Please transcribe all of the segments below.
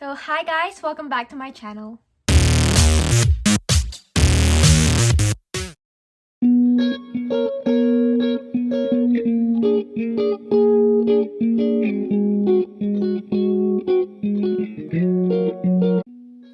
So hi guys, welcome back to my channel.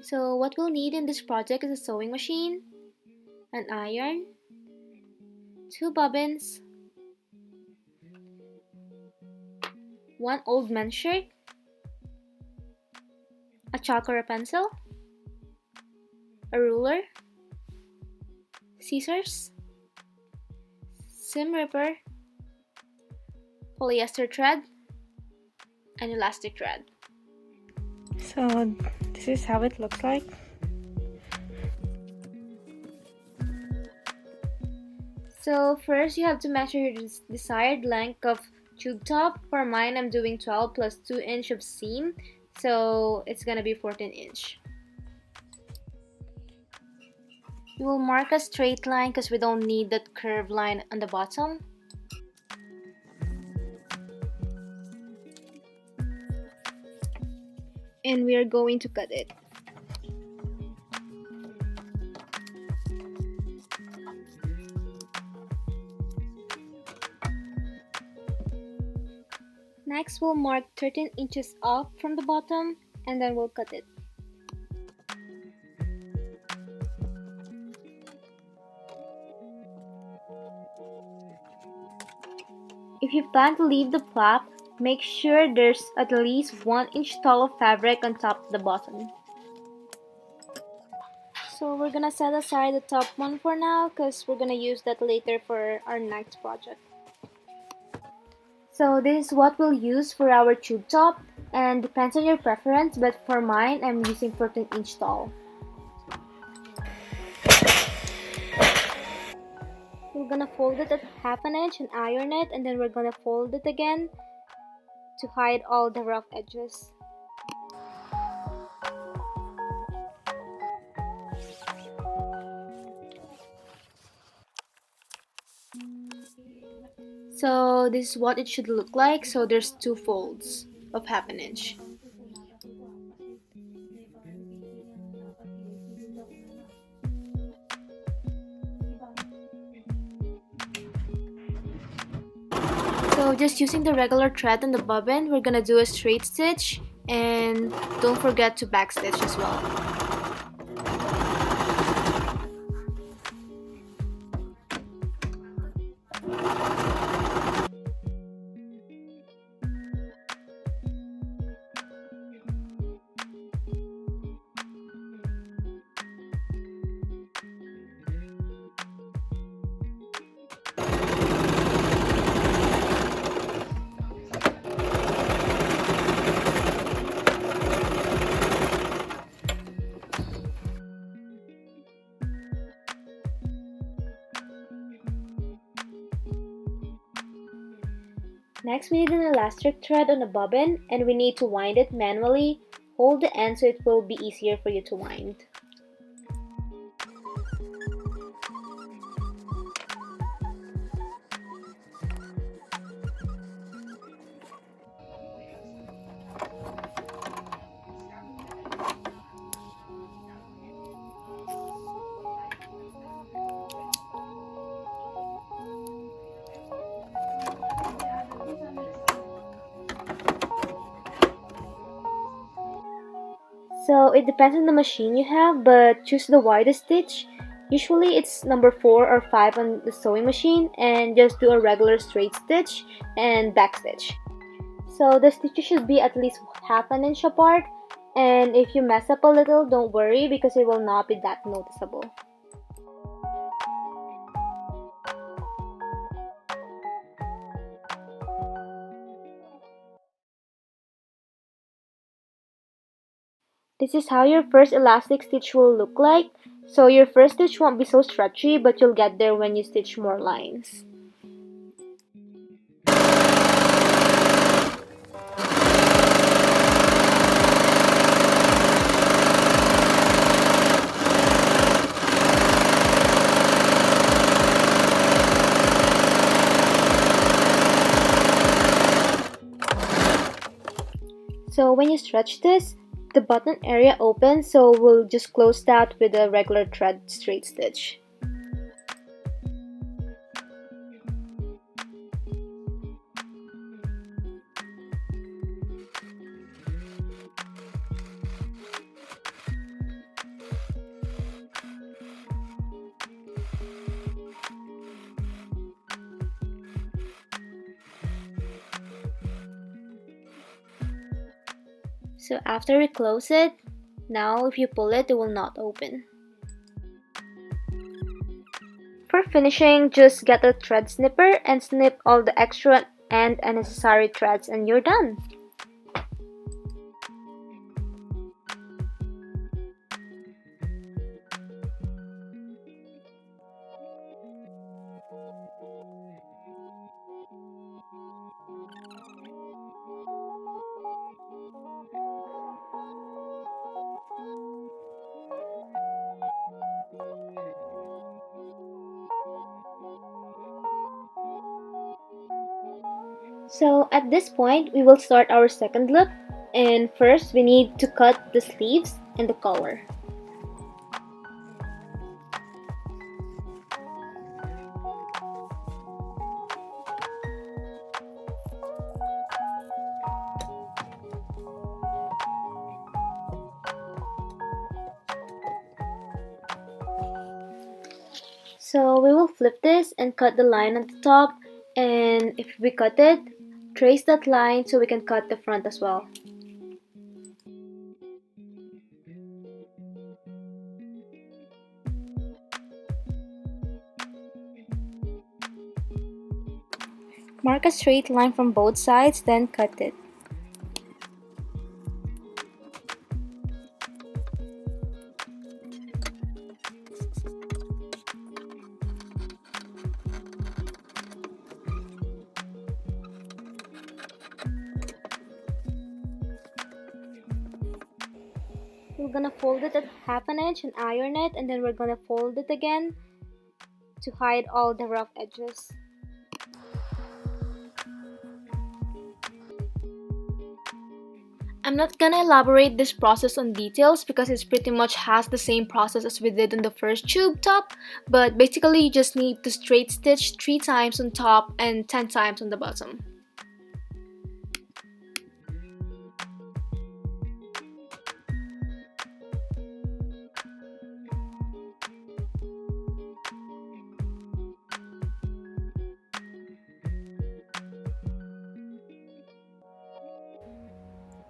So what we'll need in this project is a sewing machine, an iron, two bobbins, one old Menshirt, a chalk or a pencil, a ruler, scissors, seam ripper, polyester thread, and elastic thread. So this is how it looks like. So first you have to measure your desired length of tube top. For mine I'm doing 12 plus 2 inch of seam, so it's gonna be 14 inch. You will mark a straight line because we don't need that curved line on the bottom. And we are going to cut it. Next, we'll mark 13 inches off from the bottom and then we'll cut it. If you plan to leave the flap, make sure there's at least 1 inch tall of fabric on top of the bottom. So we're gonna set aside the top one for now because we're gonna use that later for our next project. So this is what we'll use for our tube top, and depends on your preference, but for mine I'm using 14 inch tall. We're gonna fold it at half an inch and iron it, and then we're gonna fold it again to hide all the rough edges. So this is what it should look like. So there's two folds of half an inch. So just using the regular thread and the bobbin, we're gonna do a straight stitch, and don't forget to backstitch as well. Next, we need an elastic thread on the bobbin, and we need to wind it manually. Hold the end so it will be easier for you to wind. So it depends on the machine you have, but choose the widest stitch. Usually it's number 4 or 5 on the sewing machine, and just do a regular straight stitch and backstitch. So the stitches should be at least half an inch apart, and if you mess up a little, don't worry because it will not be that noticeable. This is how your first elastic stitch will look like. So your first stitch won't be so stretchy, but you'll get there when you stitch more lines. So when you stretch this, the button area open, so we'll just close that with a regular thread straight stitch. So after we close it, now if you pull it, it will not open. For finishing, just get a thread snipper and snip all the extra and unnecessary threads and you're done. So at this point, we will start our second look, and first we need to cut the sleeves and the collar. So we will flip this and cut the line at the top, and if we cut it, trace that line so we can cut the front as well. Mark a straight line from both sides, then cut it. We're gonna fold it at 1/2 inch and iron it, and then we're gonna fold it again to hide all the rough edges. I'm not gonna elaborate this process on details because it pretty much has the same process as we did on the first tube top, but basically you just need to straight stitch 3 times on top and 10 times on the bottom.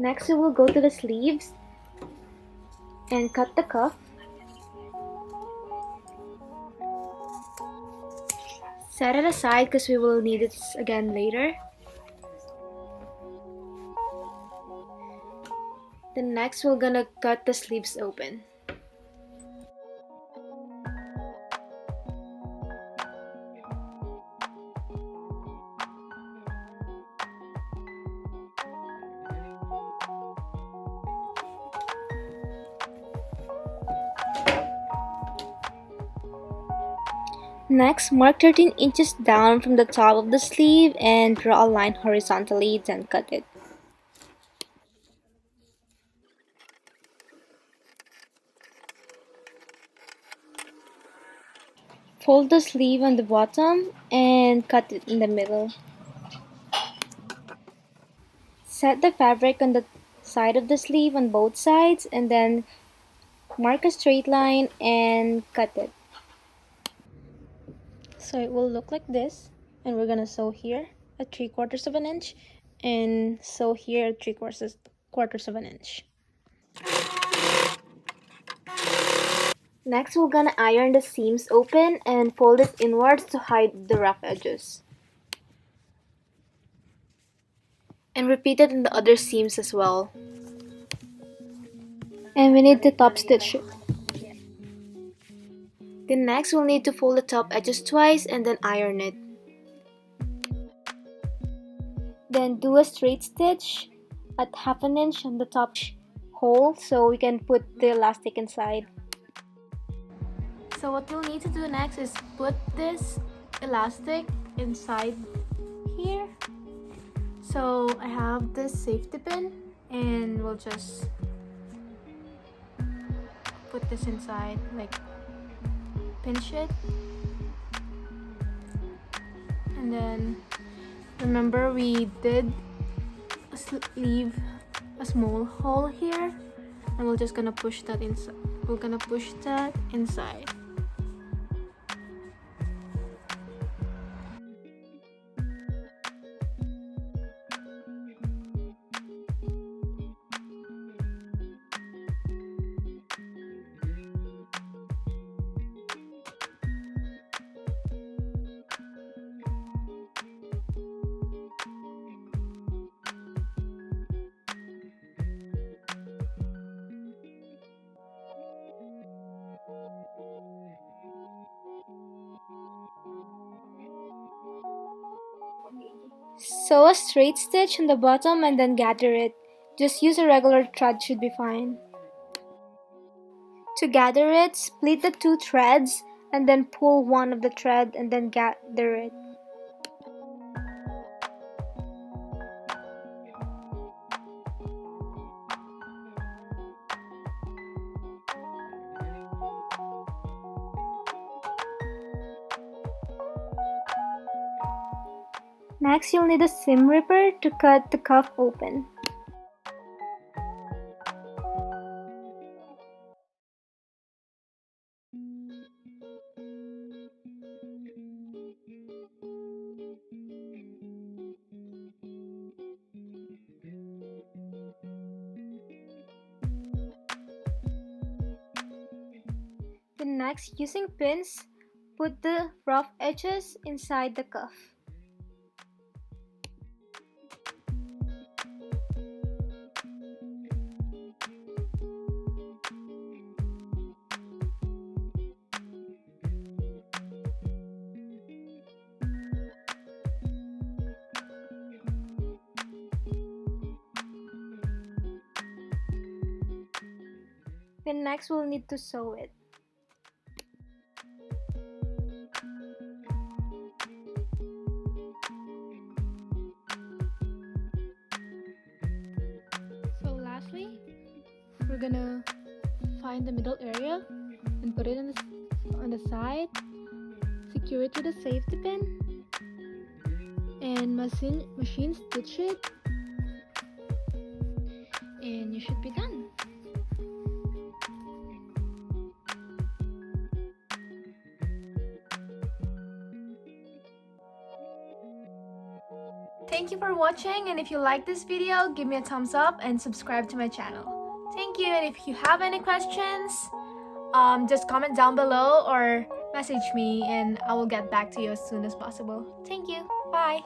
Next we will go to the sleeves and cut the cuff. Set it aside because we will need it again later. Then next we're gonna cut the sleeves open. Next, mark 13 inches down from the top of the sleeve and draw a line horizontally, then cut it. Fold the sleeve on the bottom and cut it in the middle. Set the fabric on the side of the sleeve on both sides and then mark a straight line and cut it. So it will look like this, and we're gonna sew here at 3/4 of an inch and sew here at 3/4 of an inch. Next, we're gonna iron the seams open and fold it inwards to hide the rough edges. And repeat it in the other seams as well. And we need to top stitch it. Then next, we'll need to fold the top edges twice and then iron it. Then do a straight stitch at 1/2 inch on the top hole so we can put the elastic inside. So what we'll need to do next is put this elastic inside here. So I have this safety pin and we'll just put this inside, like pinch it, and then remember we did leave a small hole here, and we're just gonna push that inside. We're gonna push that inside. Sew a straight stitch on the bottom and then gather it. Just use a regular thread should be fine. To gather it, split the two threads and then pull one of the thread and then gather it. Next, you'll need a seam ripper to cut the cuff open. Then next, using pins, put the rough edges inside the cuff. Then next, we'll need to sew it. So lastly, we're gonna find the middle area and put it on the side. Secure it with a safety pin and machine stitch it, and you should be done. Thank you for watching, and if you like this video, give me a thumbs up and subscribe to my channel. Thank you, and if you have any questions, just comment down below or message me and I will get back to you as soon as possible. Thank you. Bye.